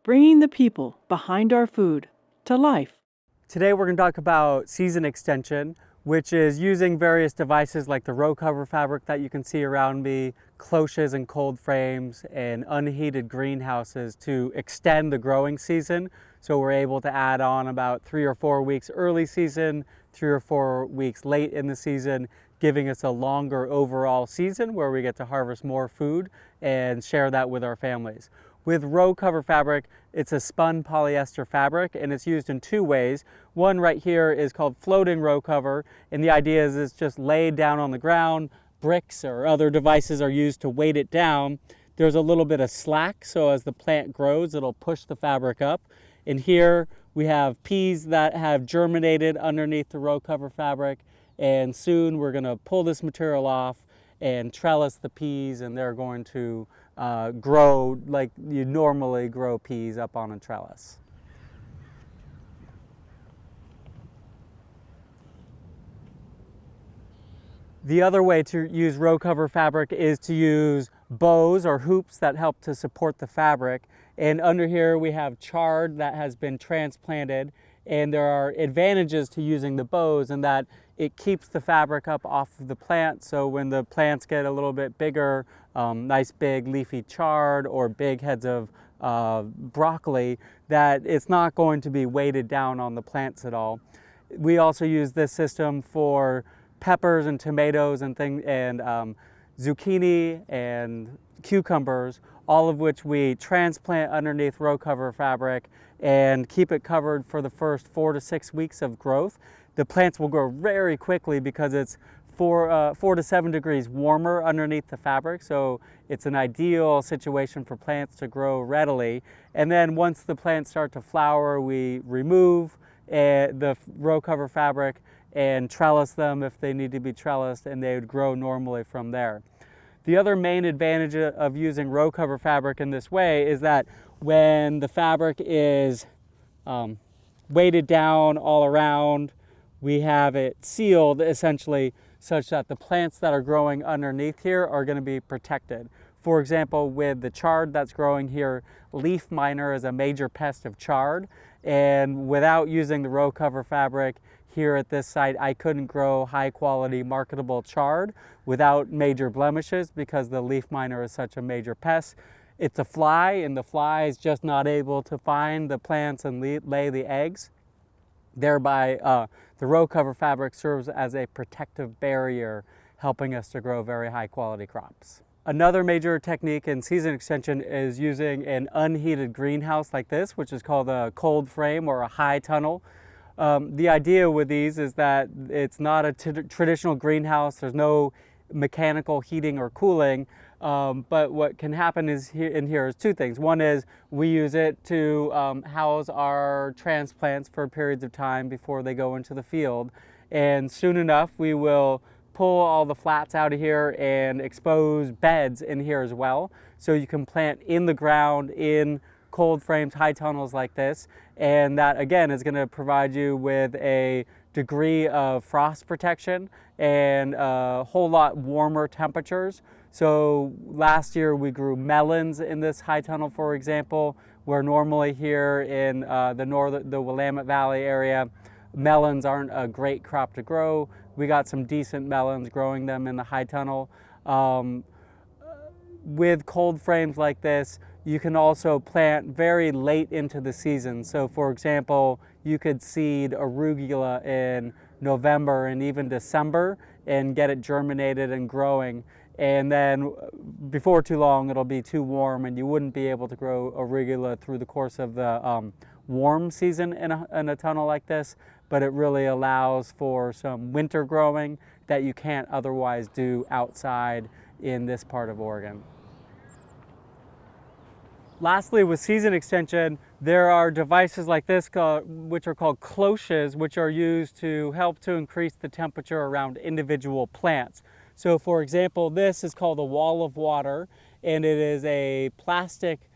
bringing the people behind our food to life. Today we're going to talk about season extension, which is using various devices like the row cover fabric that you can see around me, cloches and cold frames, and unheated greenhouses to extend the growing season. So we're able to add on about 3 or 4 weeks early season, 3 or 4 weeks late in the season, giving us a longer overall season where we get to harvest more food and share that with our families. With row cover fabric, it's a spun polyester fabric and it's used in 2 ways. One right here is called floating row cover, and the idea is it's just laid down on the ground. Bricks or other devices are used to weight it down. There's a little bit of slack, so as the plant grows, it'll push the fabric up. And here we have peas that have germinated underneath the row cover fabric, and soon we're going to pull this material off and trellis the peas, and they're going to grow like you normally grow peas up on a trellis. The other way to use row cover fabric is to use bows or hoops that help to support the fabric. And under here we have chard that has been transplanted, and there are advantages to using the bows in that it keeps the fabric up off of the plant, so when the plants get a little bit bigger, nice big leafy chard or big heads of broccoli, that it's not going to be weighted down on the plants at all. We also use this system for peppers and tomatoes and zucchini and cucumbers, all of which we transplant underneath row cover fabric and keep it covered for the first 4 to 6 weeks of growth. The plants will grow very quickly because it's 4 to 7 degrees warmer underneath the fabric, so it's an ideal situation for plants to grow readily. And then once the plants start to flower, we remove the row cover fabric and trellis them if they need to be trellised, and they would grow normally from there. The other main advantage of using row cover fabric in this way is that when the fabric is weighted down all around, we have it sealed essentially such that the plants that are growing underneath here are going to be protected. For example, with the chard that's growing here, leaf miner is a major pest of chard, and without using the row cover fabric here at this site, I couldn't grow high quality marketable chard without major blemishes because the leaf miner is such a major pest. It's a fly, and the fly is just not able to find the plants and lay the eggs. Thereby, the row cover fabric serves as a protective barrier, helping us to grow very high quality crops. Another major technique in season extension is using an unheated greenhouse like this, which is called a cold frame or a high tunnel. The idea with these is that it's not a traditional greenhouse. There's no mechanical heating or cooling, but what can happen is in here is 2 things. One is we use it to house our transplants for periods of time before they go into the field, and soon enough we will pull all the flats out of here and expose beds in here as well, so you can plant in the ground in cold frames, high tunnels like this, and that again is going to provide you with a degree of frost protection and a whole lot warmer temperatures. So last year we grew melons in this high tunnel, for example, where normally here in the Willamette Valley area, melons aren't a great crop to grow. We got some decent melons growing them in the high tunnel. With cold frames like this, you can also plant very late into the season. So for example, you could seed arugula in November and even December and get it germinated and growing. And then before too long, it'll be too warm and you wouldn't be able to grow arugula through the course of the warm season in a tunnel like this, but it really allows for some winter growing that you can't otherwise do outside in this part of Oregon. Lastly, with season extension, there are devices like this which are called cloches, which are used to help to increase the temperature around individual plants. So for example, this is called a wall of water, and it is a plastic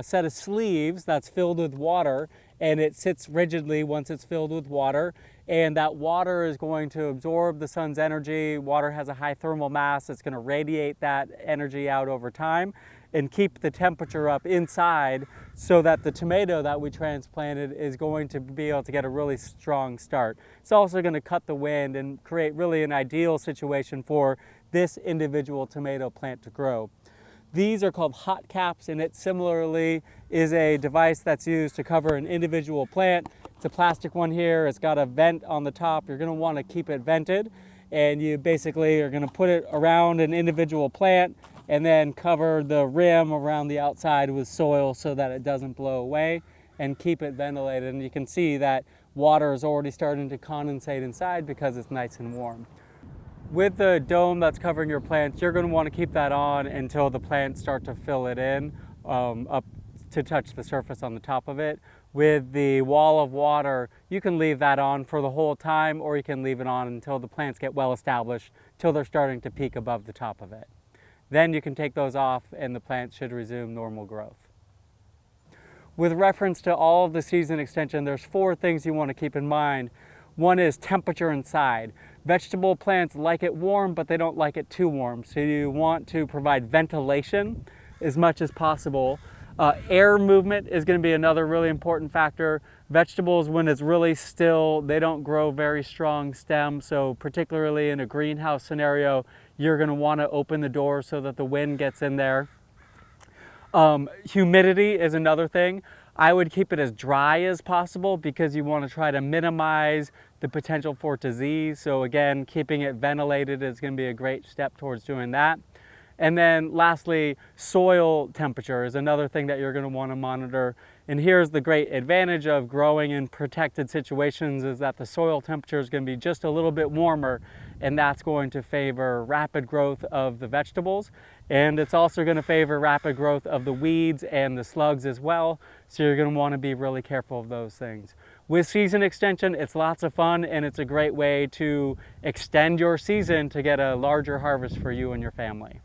set of sleeves that's filled with water, and it sits rigidly once it's filled with water, and that water is going to absorb the sun's energy. Water has a high thermal mass. It's going to radiate that energy out over time. and keep the temperature up inside so that the tomato that we transplanted is going to be able to get a really strong start. It's also going to cut the wind and create really an ideal situation for this individual tomato plant to grow. These are called hot caps, and it similarly is a device that's used to cover an individual plant. It's a plastic one here. It's got a vent on the top. You're going to want to keep it vented, and you basically are going to put it around an individual plant and then cover the rim around the outside with soil so that it doesn't blow away, and keep it ventilated. And you can see that water is already starting to condensate inside because it's nice and warm. With the dome that's covering your plants, you're going to want to keep that on until the plants start to fill it in up to touch the surface on the top of it. With the wall of water, you can leave that on for the whole time, or you can leave it on until the plants get well established, till they're starting to peak above the top of it. Then you can take those off and the plants should resume normal growth. With reference to all of the season extension, there's 4 things you want to keep in mind. One is temperature inside. Vegetable plants like it warm, but they don't like it too warm. So you want to provide ventilation as much as possible. Air movement is going to be another really important factor. Vegetables, when it's really still, they don't grow very strong stems. So particularly in a greenhouse scenario, you're going to want to open the door so that the wind gets in there. Humidity is another thing. I would keep it as dry as possible because you want to try to minimize the potential for disease. So again, keeping it ventilated is going to be a great step towards doing that. And then lastly, soil temperature is another thing that you're going to want to monitor. And here's the great advantage of growing in protected situations, is that the soil temperature is going to be just a little bit warmer, and that's going to favor rapid growth of the vegetables. And it's also going to favor rapid growth of the weeds and the slugs as well. So you're going to want to be really careful of those things. With season extension, it's lots of fun, and it's a great way to extend your season to get a larger harvest for you and your family.